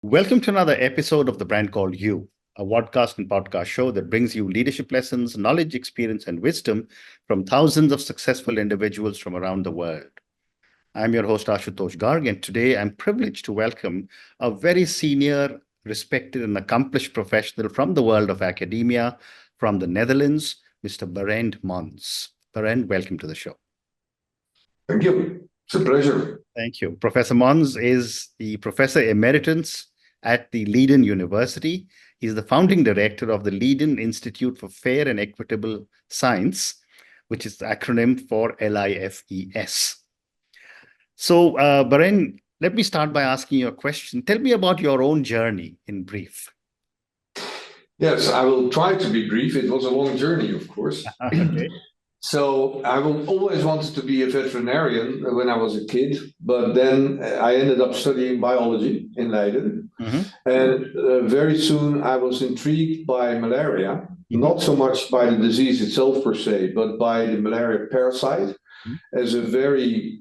Welcome to another episode of The Brand Called You, a podcast and podcast show that brings you leadership lessons, knowledge, experience, and wisdom from thousands of successful individuals from around the world. I'm your host, Ashutosh Garg, and today I'm privileged to welcome a very senior, respected, and accomplished professional from the world of academia from the Netherlands, Mr. Barend Mons. Barend, welcome to the show. Thank you. It's a pleasure. Thank you. Professor Mons is the Professor Emeritus at the Leiden University. He's the founding director of the Leiden Institute for FAIR and Equitable Science, which is the acronym for LIFES. So, Barend, let me start by asking you a question. Tell me about your own journey in brief. Yes, I will try to be brief. It was a long journey, of course. Okay. So I always wanted to be a veterinarian when I was a kid, but then I ended up studying biology in Leiden. And very soon I was intrigued by malaria, not so much by the disease itself per se, but by the malaria parasite as a very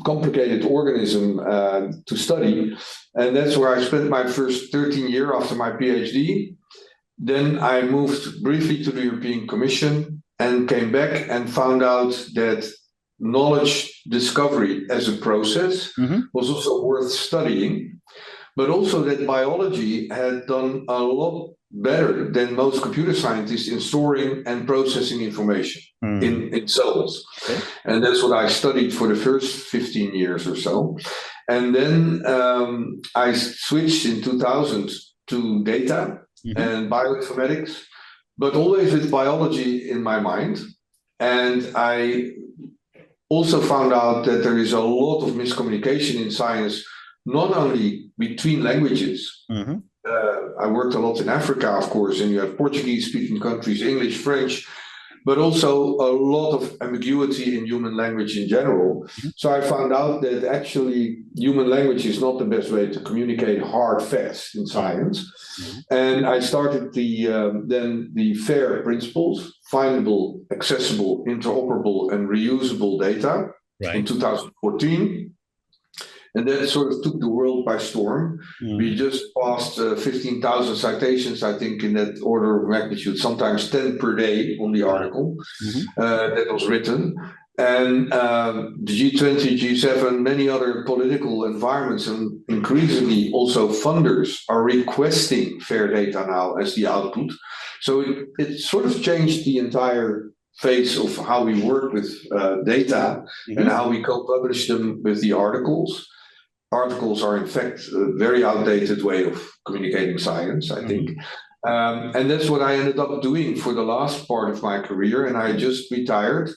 complicated organism to study. And that's where I spent my first 13 years after my PhD. Then I moved briefly to the European Commission and came back and found out that knowledge discovery as a process was also worth studying, but also that biology had done a lot better than most computer scientists in storing and processing information in cells. Okay. And that's what I studied for the first 15 years or so. And then I switched in 2000 to data and bioinformatics, but always with biology in my mind. And I also found out that there is a lot of miscommunication in science, not only between languages. I worked a lot in Africa, of course, and you have Portuguese-speaking countries, English, French, but also a lot of ambiguity in human language in general. So I found out that actually human language is not the best way to communicate hard facts in science. And I started then the FAIR principles, findable, accessible, interoperable, and reusable data in 2014. And that sort of took the world by storm. We just passed 15,000 citations, I think, in that order of magnitude, sometimes 10 per day on the article that was written. And the G20, G7, many other political environments, and increasingly also funders are requesting FAIR data now as the output. So it sort of changed the entire face of how we work with data and how we co-publish them with the articles. Articles are, in fact, a very outdated way of communicating science, I think. And that's what I ended up doing for the last part of my career. And I just retired.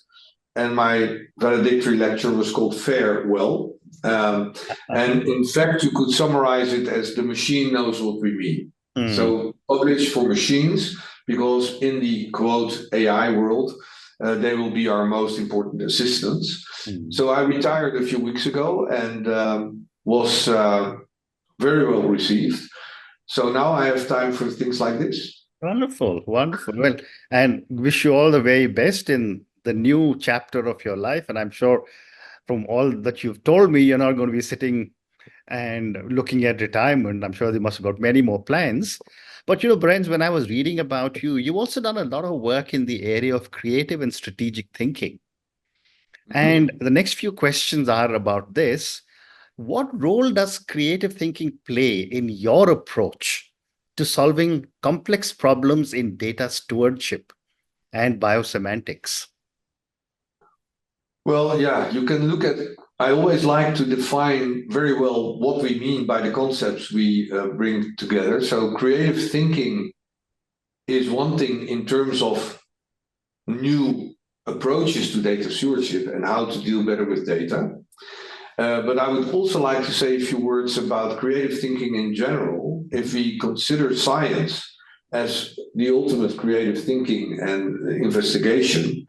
And my valedictory lecture was called FAIR Well. And in fact, you could summarize it as the machine knows what we mean. So publish for machines, because in the, quote, AI world, they will be our most important assistants. So I retired a few weeks ago and was very well received. So now I have time for things like this. Wonderful, wonderful. Well, and wish you all the very best in the new chapter of your life. And I'm sure from all that you've told me, you're not going to be sitting and looking at retirement. I'm sure they must have got many more plans. But, Barend, when I was reading about you, you've also done a lot of work in the area of creative and strategic thinking. And the next few questions are about this. What role does creative thinking play in your approach to solving complex problems in data stewardship and biosemantics? Well, yeah, you can look at, I always like to define very well what we mean by the concepts we bring together. So creative thinking is one thing in terms of new approaches to data stewardship and how to deal better with data. But I would also like to say a few words about creative thinking in general. If we consider science as the ultimate creative thinking and investigation,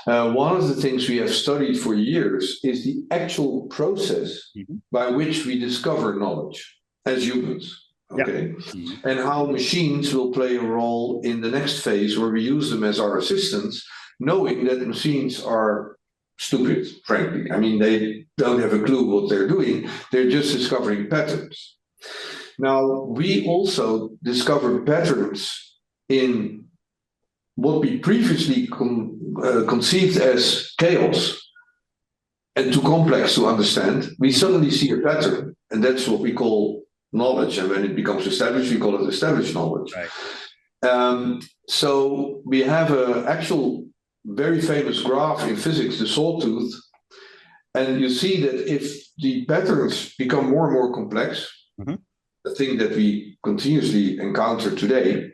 one of the things we have studied for years is the actual process by which we discover knowledge as humans. Okay, and how machines will play a role in the next phase where we use them as our assistants, knowing that machines are stupid, frankly. I mean, they don't have a clue what they're doing. They're just discovering patterns. Now, we also discover patterns in what we previously conceived as chaos and too complex to understand. We suddenly see a pattern, and that's what we call knowledge. And when it becomes established, we call it established knowledge. Right. So we have an actual very famous graph in physics, the sawtooth, and you see that if the patterns become more and more complex, the thing that we continuously encounter today,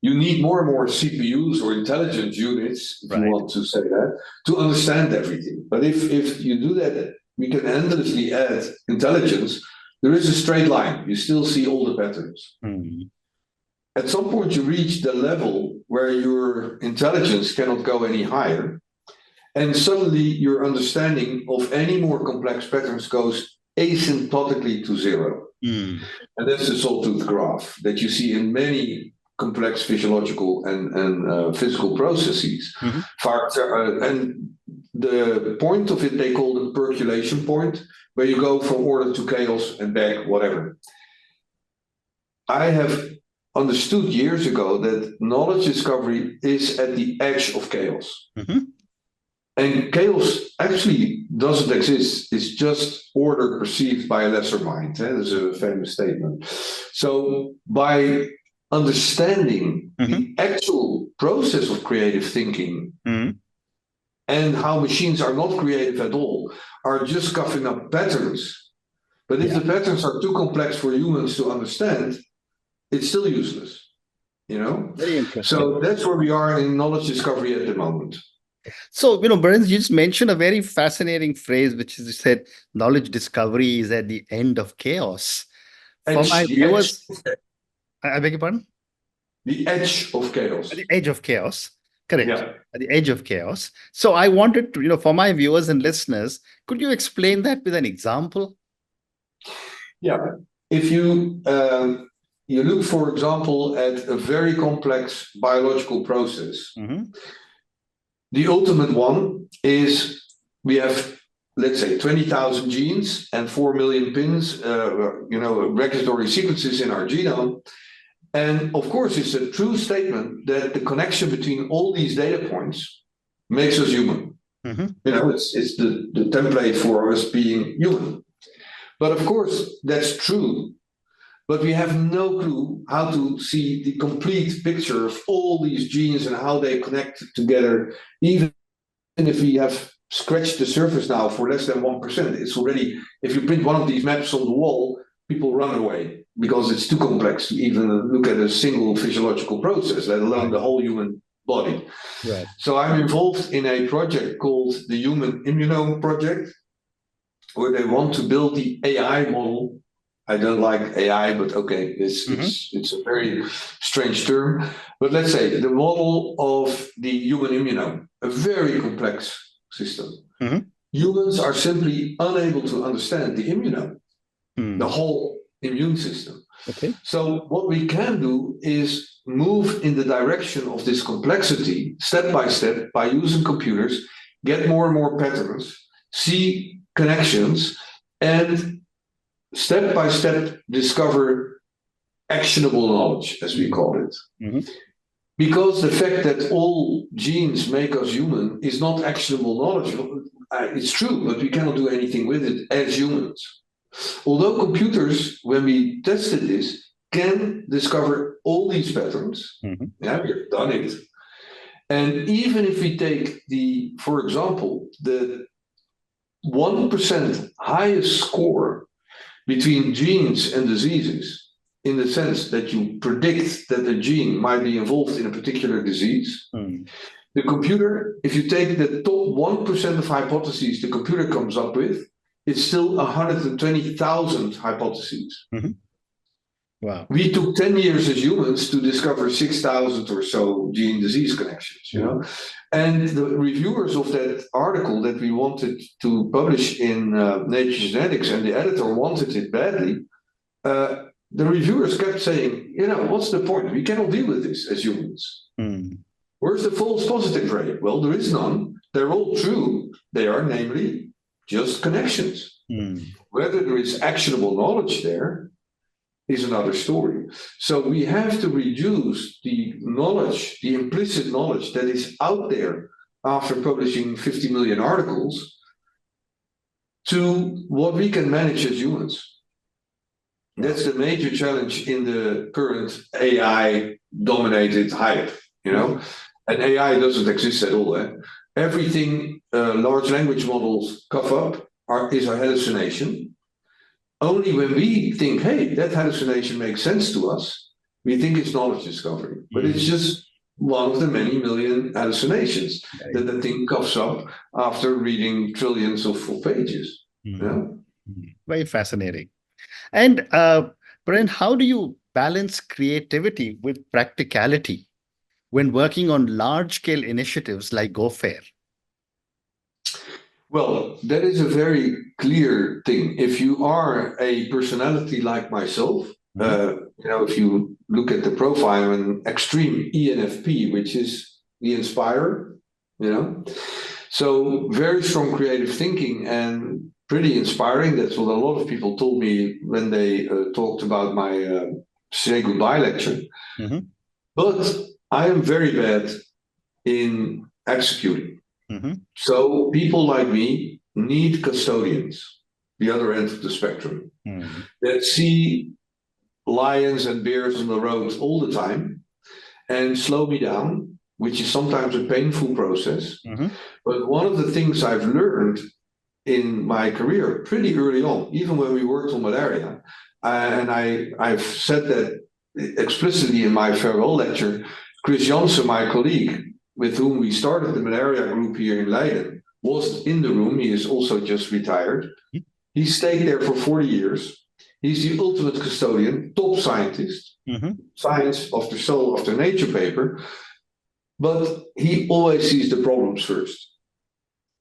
you need more and more CPUs or intelligence units, if you want to say that, to understand everything. But if you do that, we can endlessly add intelligence. There is a straight line. You still see all the patterns. At some point, you reach the level where your intelligence cannot go any higher. And suddenly, your understanding of any more complex patterns goes asymptotically to zero. And that's the sawtooth graph that you see in many complex physiological and physical processes. And the point of it, they call the percolation point, where you go from order to chaos and back, whatever. I have understood years ago that knowledge discovery is at the edge of chaos. And chaos actually doesn't exist. It's just order perceived by a lesser mind. There's a famous statement. So by understanding the actual process of creative thinking and how machines are not creative at all, are just coughing up patterns. But if the patterns are too complex for humans to understand, it's still useless. Very interesting. So that's where we are in knowledge discovery at the moment. So, Barend, you just mentioned a very fascinating phrase, which is you said knowledge discovery is at the end of chaos. For my viewers, I beg your pardon? The edge of chaos. At the edge of chaos. Correct. Yeah. At the edge of chaos. So I wanted to, for my viewers and listeners, could you explain that with an example? Yeah. If you look, for example, at a very complex biological process, the ultimate one is we have, let's say, 20,000 genes and 4 million pins, regulatory sequences in our genome. And of course, it's a true statement that the connection between all these data points makes us human. It's the template for us being human. But of course, that's true. But we have no clue how to see the complete picture of all these genes and how they connect together. Even if we have scratched the surface now for less than 1%, it's already, if you print one of these maps on the wall, people run away because it's too complex to even look at a single physiological process, let alone the whole human body. Right. So I'm involved in a project called the Human Immunome Project, where they want to build the AI model. I don't like AI, but okay, it's a very strange term. But let's say the model of the human immunome, a very complex system. Humans are simply unable to understand the immunome, the whole immune system. Okay. So what we can do is move in the direction of this complexity, step by step, by using computers, get more and more patterns, see connections, and step by step discover actionable knowledge, as we call it. Because the fact that all genes make us human is not actionable knowledge. It's true, but we cannot do anything with it as humans. Although computers, when we tested this, can discover all these patterns, we've done it. And even if we take for example, the 1% highest score between genes and diseases, in the sense that you predict that the gene might be involved in a particular disease, the computer, if you take the top 1% of hypotheses the computer comes up with, it's still 120,000 hypotheses. Wow. We took 10 years as humans to discover 6,000 or so gene disease connections, And the reviewers of that article that we wanted to publish in Nature Genetics, and the editor wanted it badly, the reviewers kept saying, what's the point? We cannot deal with this as humans. Where's the false positive rate? Well, there is none. They're all true. They are namely just connections. Whether there is actionable knowledge there, is another story. So we have to reduce the knowledge, the implicit knowledge that is out there after publishing 50 million articles, to what we can manage as humans. That's the major challenge in the current AI-dominated hype, you know? And AI doesn't exist at all. Everything large language models cough up is a hallucination. Only when we think, hey, that hallucination makes sense to us, we think it's knowledge discovery. But it's just one of the many million hallucinations that the thing coughs up after reading trillions of full pages. Very fascinating. And Barend, how do you balance creativity with practicality when working on large-scale initiatives like GoFair? Well, that is a very clear thing. If you are a personality like myself, if you look at the profile, I'm an extreme ENFP, which is the inspirer, So very strong creative thinking and pretty inspiring. That's what a lot of people told me when they talked about my Say Goodbye lecture. But I am very bad in executing. So people like me need custodians, the other end of the spectrum, that see lions and bears on the road all the time and slow me down, which is sometimes a painful process. But one of the things I've learned in my career pretty early on, even when we worked on malaria, and I've said that explicitly in my farewell lecture, Chris Janssen, my colleague, with whom we started the malaria group here in Leiden, was in the room. He is also just retired. He stayed there for 40 years. He's the ultimate custodian, top scientist, science after soul after nature paper. But he always sees the problems first.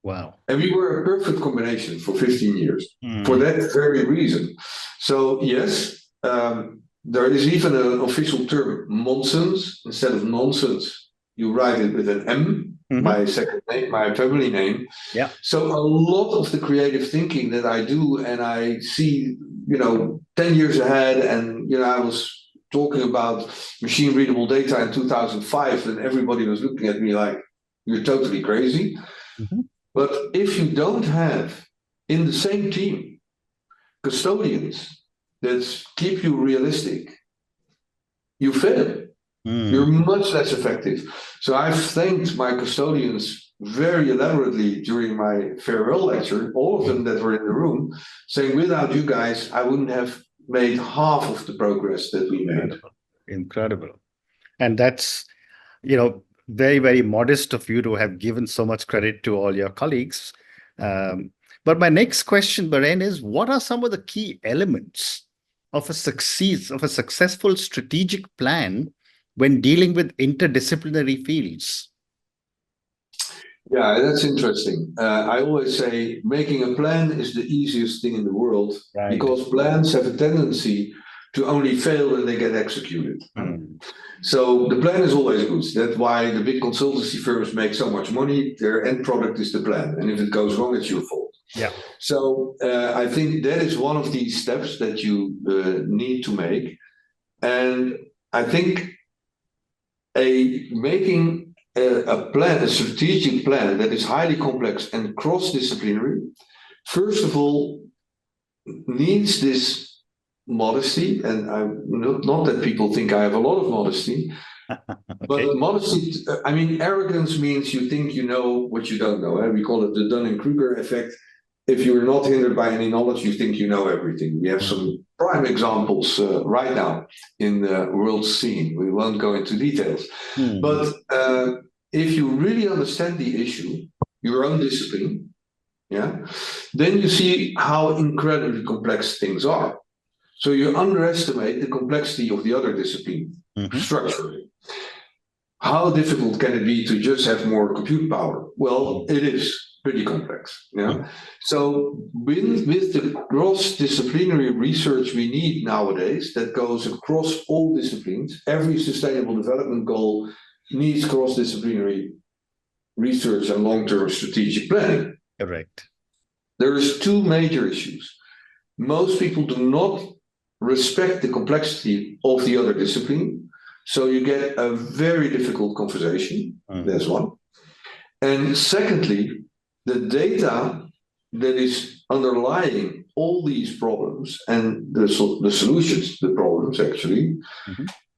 Wow. And we were a perfect combination for 15 years for that very reason. So yes, there is even an official term, Monsens, instead of nonsense. You write it with an M, my second name, my family name. Yeah. So a lot of the creative thinking that I do, and I see, 10 years ahead, and I was talking about machine readable data in 2005, and everybody was looking at me like, you're totally crazy. But if you don't have in the same team custodians that keep you realistic, you fail. You're much less effective. So I've thanked my custodians very elaborately during my farewell lecture, all of them that were in the room, saying without you guys, I wouldn't have made half of the progress that we made. Incredible. And that's, very, very modest of you to have given so much credit to all your colleagues. But my next question, Barend, is what are some of the key elements of a successful strategic plan when dealing with interdisciplinary fields? Yeah, that's interesting. I always say making a plan is the easiest thing in the world, because plans have a tendency to only fail when they get executed. So the plan is always good. That's why the big consultancy firms make so much money. Their end product is the plan. And if it goes wrong, it's your fault. Yeah. So I think that is one of these steps that you need to make. And I think making a plan, a strategic plan that is highly complex and cross-disciplinary, first of all, needs this modesty. And not that people think I have a lot of modesty, but modesty, arrogance means you think you know what you don't know. We call it the Dunning-Kruger effect. If you're not hindered by any knowledge, you think you know everything. We have some prime examples right now in the world scene. We won't go into details. But if you really understand the issue, your own discipline, then you see how incredibly complex things are. So you underestimate the complexity of the other discipline structurally. How difficult can it be to just have more compute power? Well, it is pretty complex. So with the cross-disciplinary research we need nowadays that goes across all disciplines, every sustainable development goal needs cross-disciplinary research and long-term strategic planning. Correct. There's two major issues. Most people do not respect the complexity of the other discipline. So you get a very difficult conversation. That's one. And secondly, the data that is underlying all these problems and the solutions to the problems, actually,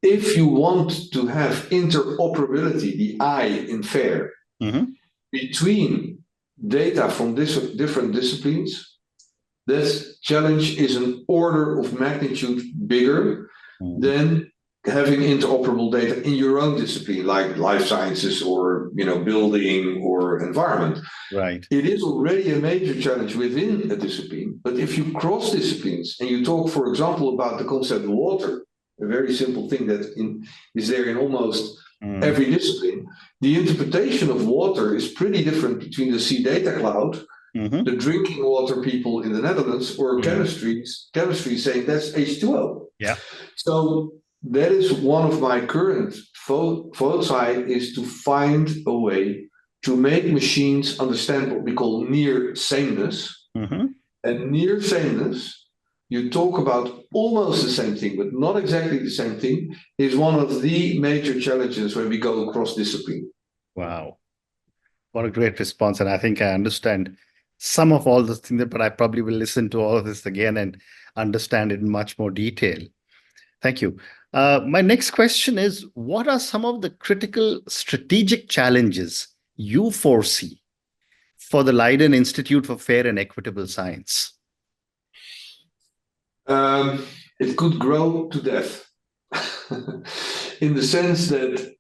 if you want to have interoperability, the I in FAIR, between data from different disciplines, this challenge is an order of magnitude bigger than having interoperable data in your own discipline, like life sciences or building or environment. Right. It is already a major challenge within a discipline, but if you cross disciplines and you talk, for example, about the concept of water, a very simple thing that is there in almost every discipline, the interpretation of water is pretty different between the sea data cloud, the drinking water people in the Netherlands, or chemistry saying that's H2O. Yeah. So that is one of my current foci, is to find a way to make machines understand what we call near sameness. And near sameness, you talk about almost the same thing, but not exactly the same thing, is one of the major challenges when we go across discipline. Wow. What a great response. And I think I understand some of all those things, but I probably will listen to all of this again and understand it in much more detail. Thank you. My next question is, what are some of the critical strategic challenges you foresee for the Leiden Institute for FAIR and Equitable Science? It could grow to death in the sense that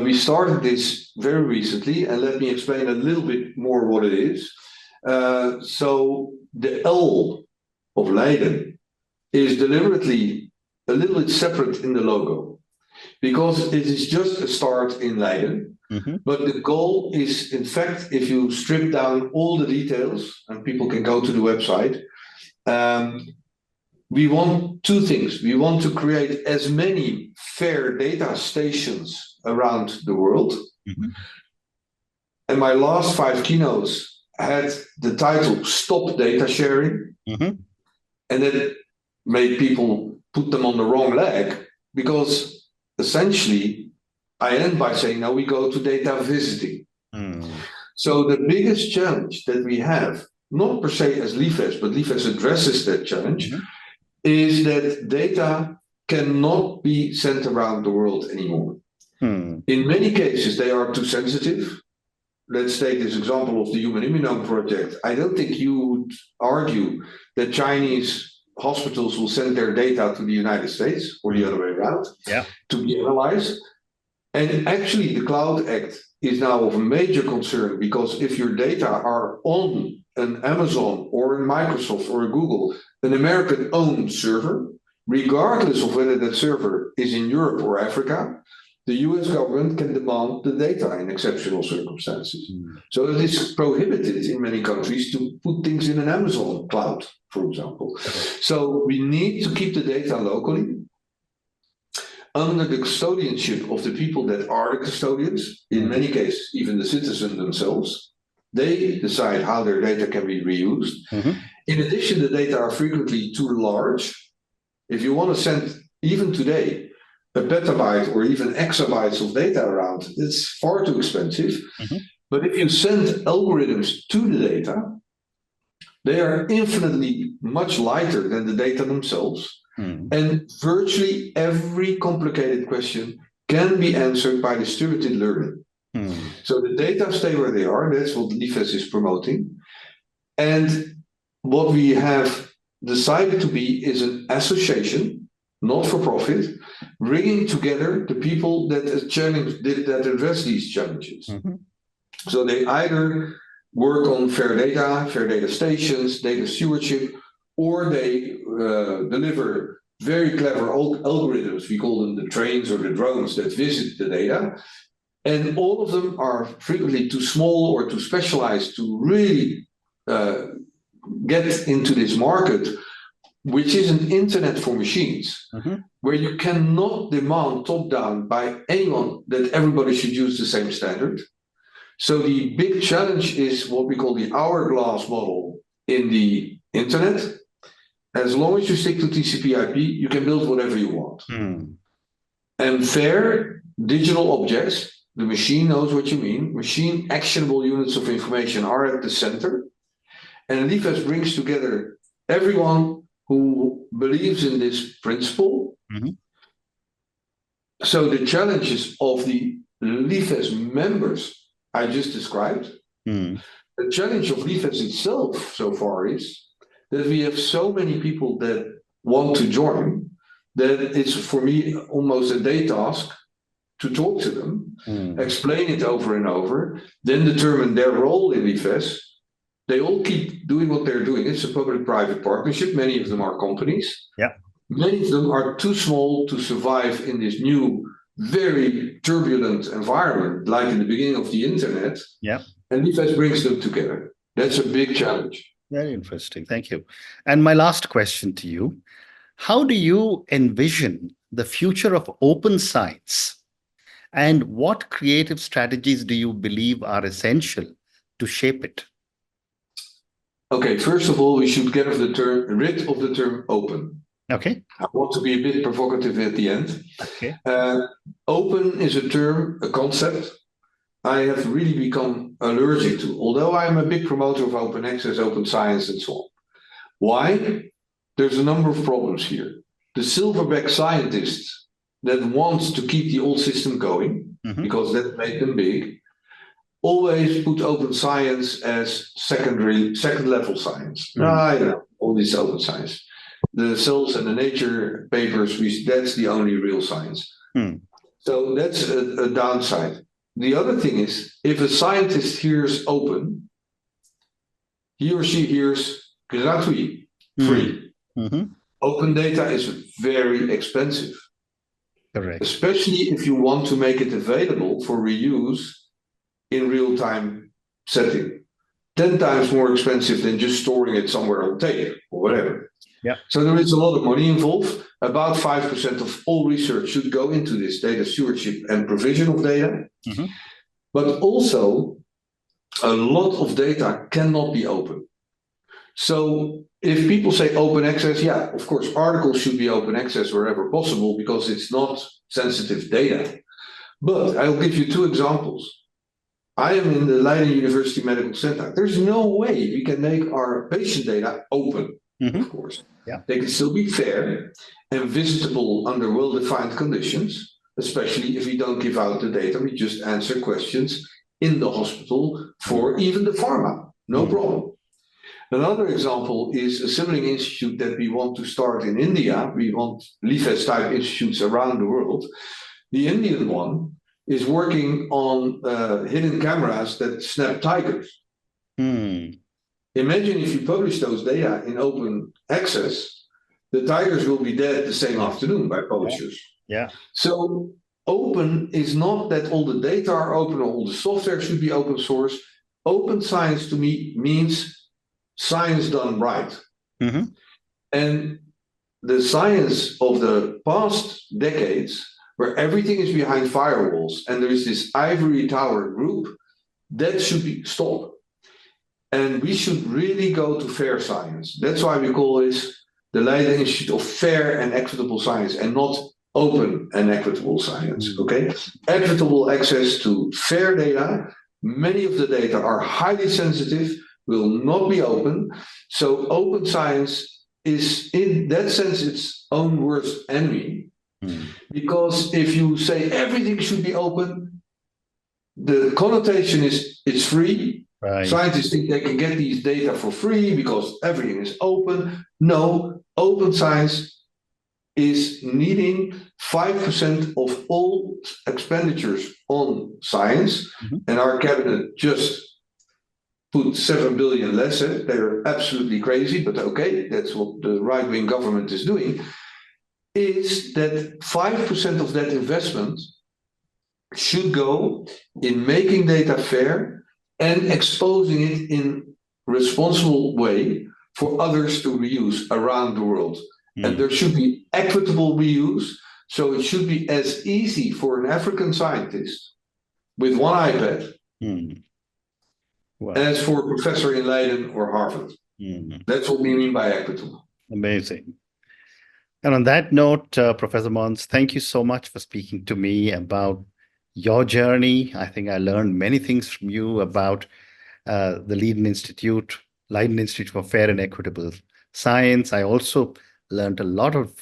we started this very recently, and let me explain a little bit more what it is. So the L of Leiden is deliberately a little bit separate in the logo, because it is just a start in Leiden. But the goal is, in fact, if you strip down all the details, and people can go to the website, we want two things. We want to create as many FAIR data stations around the world. And my last 5 keynotes had the title Stop Data Sharing. And that made people put them on the wrong leg, because essentially I end by saying, now we go to data visiting. So the biggest challenge that we have, not per se as LIFES, but LIFES addresses that challenge, is that data cannot be sent around the world anymore. In many cases, they are too sensitive. Let's take this example of the Human Immunome Project. I don't think you would argue that Chinese hospitals will send their data to the United States, or the other way around, to be analyzed. And actually, the Cloud Act is now of a major concern, because if your data are on an Amazon or a Microsoft or a Google, an American-owned server, regardless of whether that server is in Europe or Africa, the US government can demand the data in exceptional circumstances. So it is prohibited in many countries to put things in an Amazon cloud, for example. So we need to keep the data locally, under the custodianship of the people that are the custodians, in many cases, even the citizens themselves. They decide how their data can be reused. In addition, the data are frequently too large. If you want to send, even today, a petabyte or even exabytes of data around, it's far too expensive. But if you send algorithms to the data, they are infinitely much lighter than the data themselves. And virtually every complicated question can be answered by distributed learning. So the data stay where they are. That's what LIFES is promoting. And what we have decided to be is an association, not for profit, bringing together the people that address these challenges. So they either work on FAIR data stations, data stewardship, or they deliver very clever algorithms. We call them the trains or the drones that visit the data. And all of them are frequently too small or too specialized to really get into this market, which is an internet for machines, where you cannot demand top-down by anyone that everybody should use the same standard. So the big challenge is what we call the hourglass model in the internet. as long as you stick to TCP/IP, you can build whatever you want. And FAIR, digital objects, the machine knows what you mean, machine actionable units of information are at the center. And LIFES brings together everyone who believes in this principle. So the challenges of the LIFES members I just described, the challenge of LIFES itself so far is that we have so many people that want to join that it's for me almost a day task to talk to them, explain it over and over, then determine their role in LIFES. They all keep doing what they're doing. It's a public-private partnership. Many of them are companies. Yeah. Many of them are too small to survive in this new, very turbulent environment, like in the beginning of the internet. Yeah. And LIFES brings them together. That's a big challenge. Very interesting. Thank you. And my last question to you, how do you envision the future of open science? And what creative strategies do you believe are essential to shape it? Okay, first of all, we should get rid of the term open. Okay. I want to be a bit provocative at the end. Okay. Open is a term, a concept I have really become allergic to, although I'm a big promoter of open access, open science, and so on. Why? There's a number of problems here. The silverback scientists that want to keep the old system going, because that made them big, always put open science as second level science. All this open science. The cells and the nature papers, that's the only real science. So that's a downside. The other thing is, if a scientist hears open, he or she hears gratuit, free. Open data is very expensive. Correct. Especially if you want to make it available for reuse in real-time setting. 10 times more expensive than just storing it somewhere on tape or whatever. Yeah. So there is a lot of money involved. About 5% of all research should go into this data stewardship and provision of data. But also, a lot of data cannot be open. So if people say open access, yeah, of course, articles should be open access wherever possible because it's not sensitive data. But I'll give you two examples. I am in the Leiden University Medical Center. There's no way we can make our patient data open, of course. Yeah. They can still be fair and visitable under well-defined conditions, especially if we don't give out the data, we just answer questions in the hospital for even the pharma, no problem. Another example is a sibling institute that we want to start in India. We want LIFES type institutes around the world. The Indian one is working on hidden cameras that snap tigers. Imagine if you publish those data in open access, the tigers will be dead the same afternoon by publishers. Yeah. So open is not that all the data are open or all the software should be open source. Open science to me means science done right. And the science of the past decades, where everything is behind firewalls and there is this ivory tower group, that should be stopped. And we should really go to fair science. That's why we call this the Leiden Institute of Fair and Equitable Science and not open and equitable science. Okay? Equitable access to fair data. Many of the data are highly sensitive, will not be open. So open science is, in that sense, its own worst enemy. Because if you say everything should be open, the connotation is it's free. Right. Scientists think they can get these data for free because everything is open. No, open science is needing 5% of all expenditures on science. And our cabinet just put 7 billion less. They're absolutely crazy, but okay, that's what the right-wing government is doing. Is that 5% of that investment should go in making data fair and exposing it in responsible way for others to reuse around the world. And there should be equitable reuse, so it should be as easy for an African scientist with one iPad as for a professor in Leiden or Harvard. That's what we mean by equitable. Amazing. And on that note, Professor Mons, thank you so much for speaking to me about your journey. I think I learned many things from you about the Leiden Institute for Fair and Equitable Science. I also learned a lot of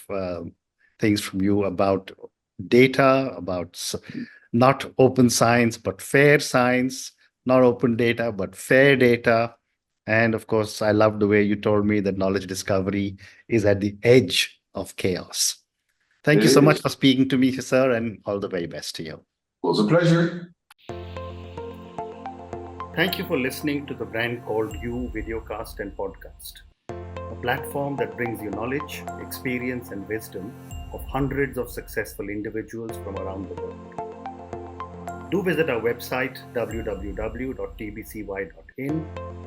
things from you about data, about not open science, but fair science, not open data, but fair data. And of course, I love the way you told me that knowledge discovery is at the edge of chaos. Thank you so much for speaking to me, sir, and all the very best to you. It was a pleasure. Thank you for listening to the Brand Called You videocast and podcast, a platform that brings you knowledge, experience, and wisdom of hundreds of successful individuals from around the world. Do visit our website www.tbcy.in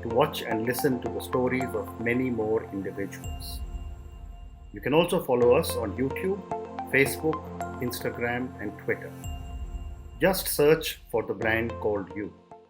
to watch and listen to the stories of many more individuals. You can also follow us on YouTube, Facebook, Instagram, and Twitter. Just search for the Brand Called You.